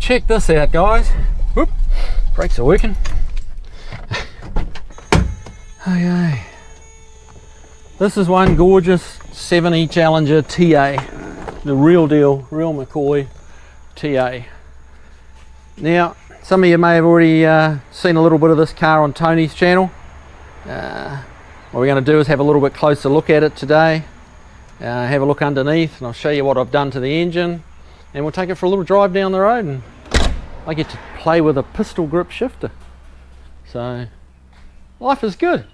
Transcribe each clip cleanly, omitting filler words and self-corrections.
check this out, guys. Whoop, brakes are working. Okay. This is one gorgeous 70 Challenger TA. The real deal, real McCoy TA. Now, some of you may have already seen a little bit of this car on Tony's channel. What we're going to do is have a little bit closer look at it today. Have a look underneath, and I'll show you what I've done to the engine, and we'll take it for a little drive down the road, and I get to play with a pistol grip shifter. So life is good.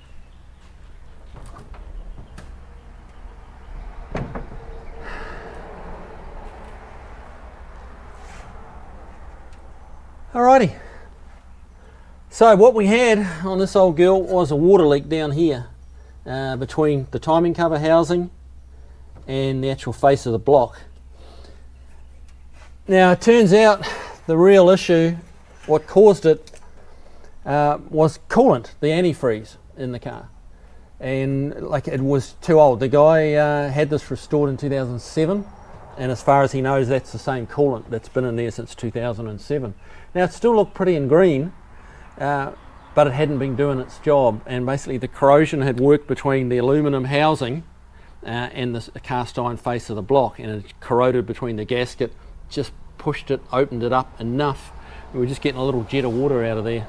Alrighty, so what we had on this old girl was a water leak down here between the timing cover housing and the actual face of the block. Now it turns out the real issue, what caused it, was coolant, the antifreeze in the car, and like it was too old. The guy had this restored in 2007, and as far as he knows that's the same coolant that's been in there since 2007. Now it still looked pretty and green, but it hadn't been doing its job, and basically the corrosion had worked between the aluminum housing and the cast iron face of the block, and it corroded between the gasket, just pushed it, opened it up enough. We were just getting a little jet of water out of there.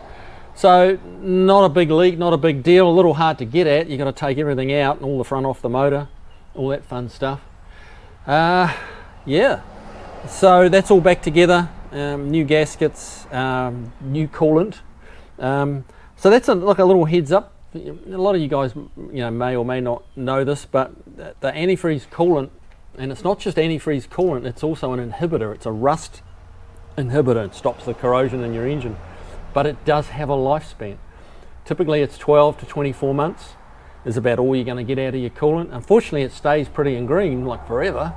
So not a big leak, not a big deal, a little hard to get at. You got to take everything out and all the front off the motor, all that fun stuff. Yeah, so that's all back together. New gaskets, new coolant. So that's like a little heads up. A lot of you guys, may or may not know this, but the antifreeze coolant, and it's not just antifreeze coolant, it's also an inhibitor. It's a rust inhibitor. It stops the corrosion in your engine, but it does have a lifespan. Typically it's 12 to 24 months is about all you're going to get out of your coolant. Unfortunately it stays pretty and green like forever,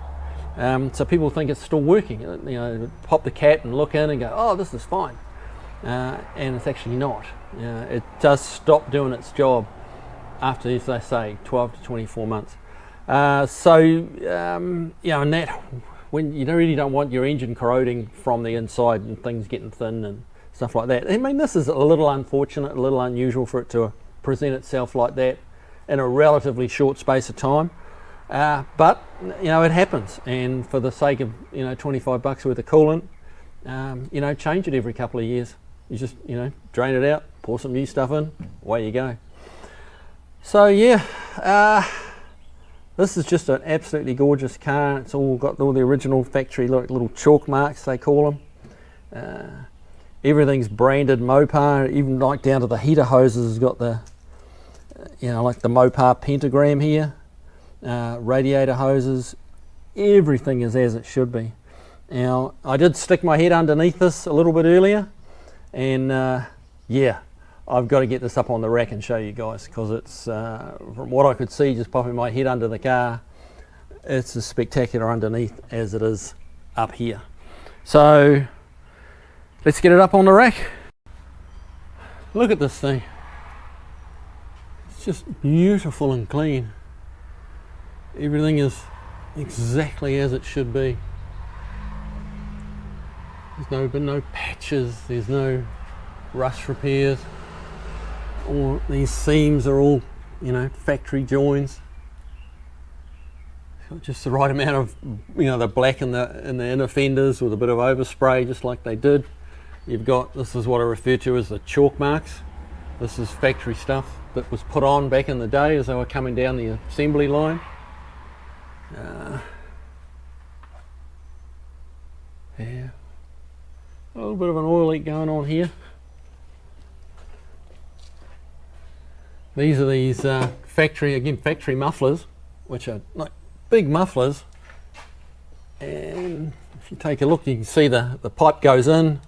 so people think it's still working. Pop the cat and look in and go, oh, this is fine, and it's actually not. It does stop doing its job after, as they say, 12 to 24 months. And that, when you really don't want your engine corroding from the inside and things getting thin and stuff like that. I mean, this is a little unfortunate, a little unusual for it to present itself like that in a relatively short space of time. But it happens, and for the sake of 25 bucks worth of coolant, change it every couple of years. You just drain it out, pour some new stuff in, away you go. So yeah, this is just an absolutely gorgeous car. It's all got all the original factory little chalk marks, they call them. Everything's branded Mopar, even like down to the heater hoses has got the like the Mopar pentagram here. Radiator hoses, everything is as it should be. Now I did stick my head underneath this a little bit earlier, and yeah, I've got to get this up on the rack and show you guys, because it's from what I could see just popping my head under the car, it's as spectacular underneath as it is up here. So let's get it up on the rack. Look at this thing, it's just beautiful and clean. Everything is exactly as it should be. There's been no patches, there's no rust repairs. All these seams are all, factory joins. Got just the right amount of, the black in the inner fenders with a bit of overspray, just like they did. You've got, this is what I refer to as the chalk marks. This is factory stuff that was put on back in the day as they were coming down the assembly line. Yeah, a little bit of an oil leak going on here. These are these factory mufflers, which are like big mufflers, and if you take a look you can see the pipe goes in,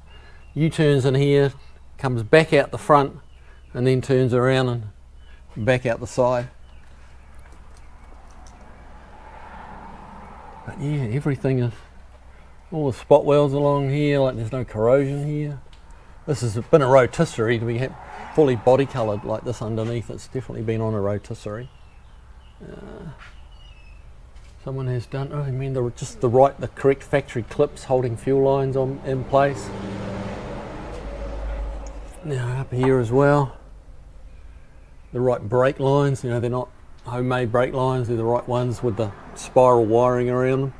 U-turns in here, comes back out the front, and then turns around and back out the side. But yeah, everything is, all the spot welds along here, like there's no corrosion here. This has been a rotisserie to be fully body coloured like this underneath. It's definitely been on a rotisserie. Someone has done, the correct factory clips holding fuel lines in place. Now up here as well, the right brake lines, you know, they're not homemade brake lines, they're the right ones with the spiral wiring around them.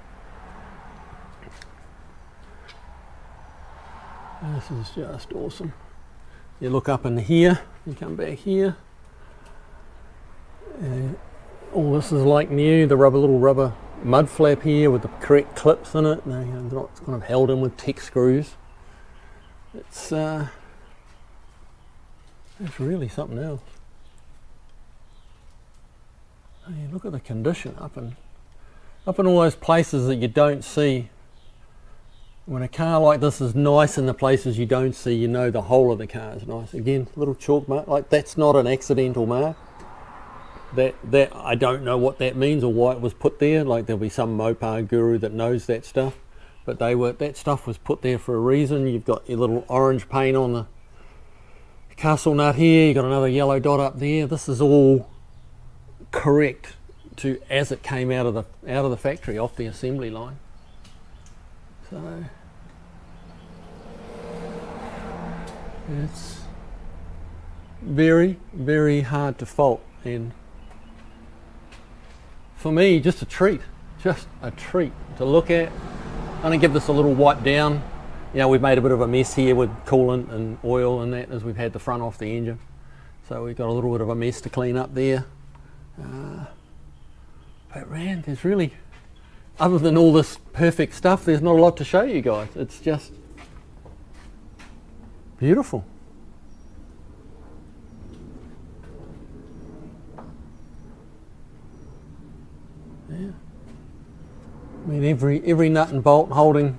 This is just awesome. You look up in here, you come back here, and all this is like new. The little rubber mud flap here with the correct clips in it. They're not kind of held in with Tech screws. It's really something else. I mean, look at the condition up in all those places that you don't see. When a car like this is nice in the places you don't see, you know the whole of the car is nice. Again, little chalk mark, like that's not an accidental mark. That I don't know what that means or why it was put there. Like there'll be some Mopar guru that knows that stuff, but that stuff was put there for a reason. You've got your little orange paint on the castle nut here. You've got another yellow dot up there. This is all correct to as it came out of the factory, off the assembly line. So it's very, very hard to fault, and for me, just a treat to look at. I'm going to give this a little wipe down. You know, we've made a bit of a mess here with coolant and oil and that as we've had the front off the engine. So we've got a little bit of a mess to clean up there. But man, there's really, other than all this perfect stuff, there's not a lot to show you guys. It's just beautiful. Yeah. I mean, every nut and bolt holding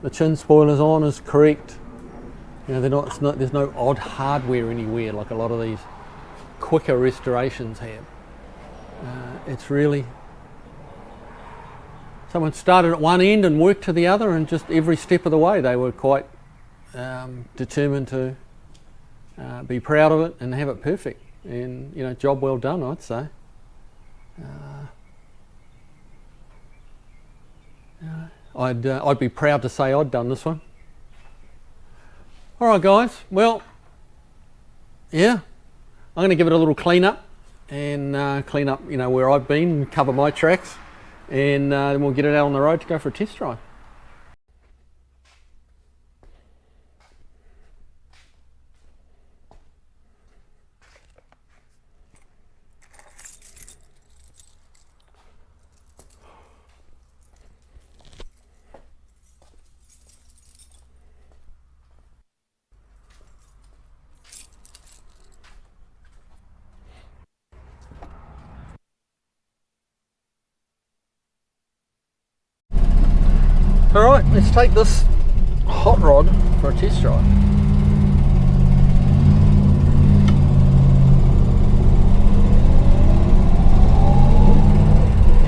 the chin spoilers on is correct. You know, there's no odd hardware anywhere like a lot of these quicker restorations have. It's really, someone started at one end and worked to the other, and just every step of the way they were quite determined to be proud of it and have it perfect. And you know, job well done, I'd say. I'd be proud to say I'd done this one. All right, guys. Well, yeah, I'm going to give it a little clean up and clean up, you know, where I've been, and cover my tracks, and then we'll get it out on the road to go for a test drive. Alright, let's take this hot rod for a test drive.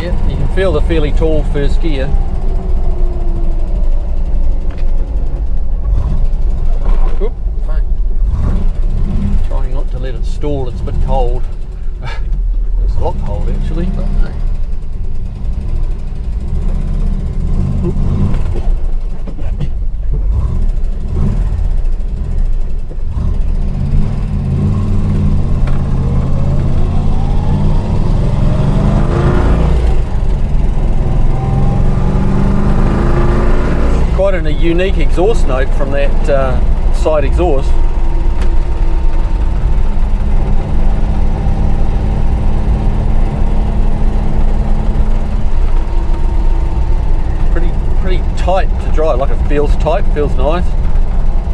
Yep, you can feel the fairly tall first gear. Oop, fuck. Trying not to let it stall, it's a bit cold. It's a lot cold actually, but no. Quite a unique exhaust note from that side exhaust. Pretty tight to drive, like it feels tight, feels nice,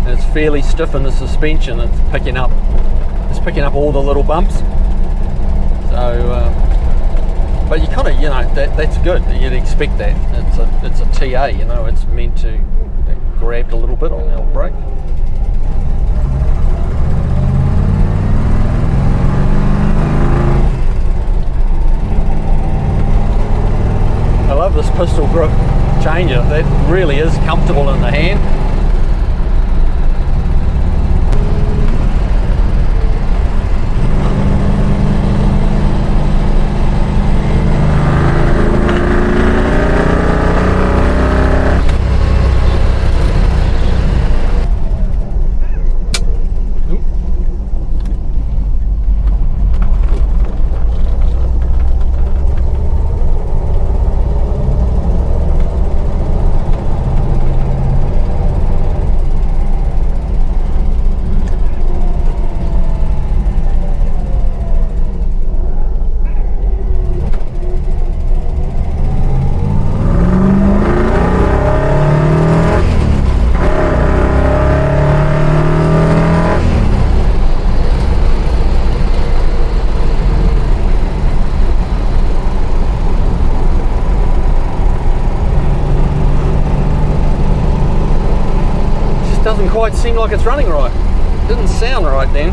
and it's fairly stiff in the suspension. It's picking up all the little bumps. So, but you kind of, you know, that's good. You'd expect that. It's a TA, you know. It's meant to grab a little bit on the old brake. I love this pistol grip changer. That really is comfortable in the hand. Oop. doesn't quite seem like it's running right. It didn't sound right then.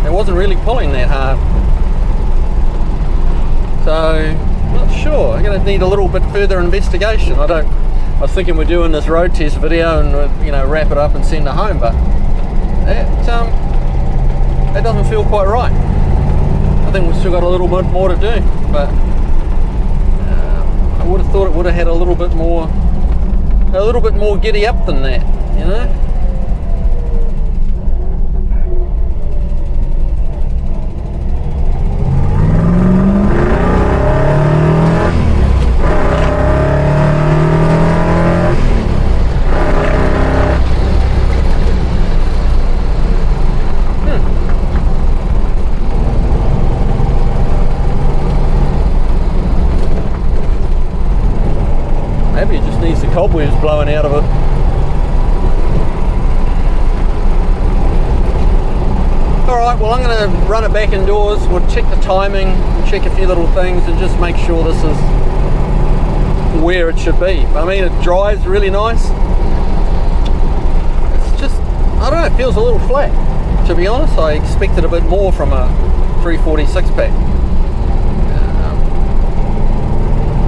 It wasn't really pulling that hard. So, not sure. I'm going to need a little bit further investigation. I was thinking we're doing this road test video and wrap it up and send it home, but that doesn't feel quite right. I think we've still got a little bit more to do, but I would have thought it would have had a little bit more giddy up than that, you know. Maybe it just needs the cobwebs blowing out of it. Alright, well I'm going to run it back indoors. We'll check the timing, check a few little things and just make sure this is where it should be. I mean, it drives really nice. It's just, I don't know, it feels a little flat. To be honest, I expected a bit more from a 346 pack.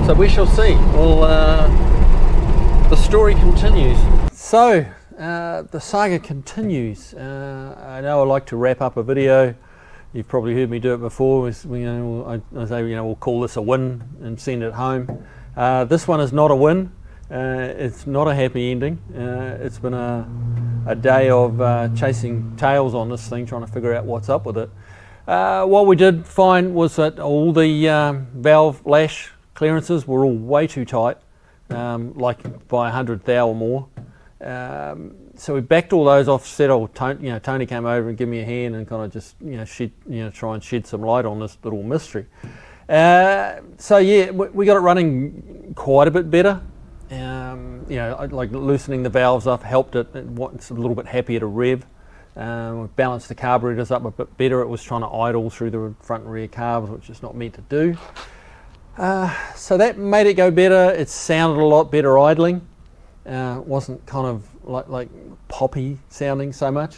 So we shall see. Well, the story continues. So, the saga continues. I know I like to wrap up a video. You've probably heard me do it before. I say, we'll call this a win and send it home. This one is not a win. It's not a happy ending. It's been a day of chasing tails on this thing, trying to figure out what's up with it. What we did find was that all the valve lash clearances were all way too tight, like by 100 thou or more. So we backed all those off. Said, Tony came over and gave me a hand and kind of just try and shed some light on this little mystery. So yeah, we got it running quite a bit better. Like loosening the valves up helped it. It's a little bit happier to rev. We balanced the carburetors up a bit better. It was trying to idle through the front and rear carbs, which it's not meant to do. So that made it go better. It sounded a lot better idling. It wasn't kind of like poppy sounding so much.